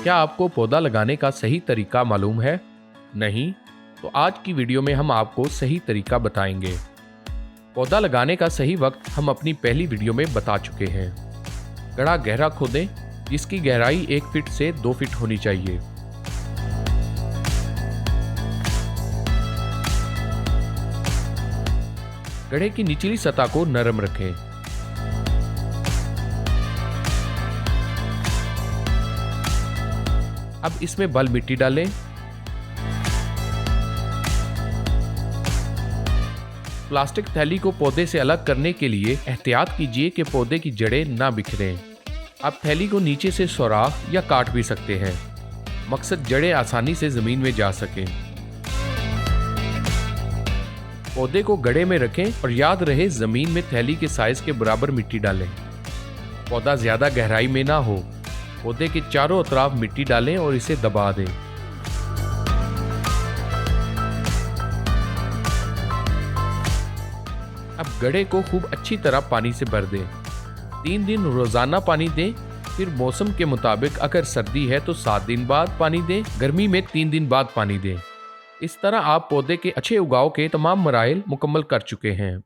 क्या आपको पौधा लगाने का सही तरीका मालूम है? नहीं? तो आज की वीडियो में हम आपको सही तरीका बताएंगे। पौधा लगाने का सही वक्त हम अपनी पहली वीडियो में बता चुके हैं। गड्ढा गहरा खोदें जिसकी गहराई 1 फीट से 2 फीट होनी चाहिए। गड्ढे की निचली सतह को नरम रखें। अब इसमें बल मिट्टी डालें। प्लास्टिक थैली को पौधे से अलग करने के लिए एहतियात कीजिए कि पौधे की जड़ें ना बिखरें। आप थैली को नीचे से सुराख या काट भी सकते हैं, मकसद जड़ें आसानी से जमीन में जा सकें। पौधे को गड्ढे में रखें और याद रहे जमीन में थैली के साइज के बराबर मिट्टी डालें। पौधा ज्यादा गहराई में ना हो। पौधे के चारों तरफ मिट्टी डालें और इसे दबा दें। अब गड्ढे को खूब अच्छी तरह पानी से भर दें। 3 दिन रोजाना पानी दें। फिर मौसम के मुताबिक अगर सर्दी है तो 7 दिन बाद पानी दें, गर्मी में 3 दिन बाद पानी दें। इस तरह आप पौधे के अच्छे उगाव के तमाम मराइल मुकम्मल कर चुके हैं।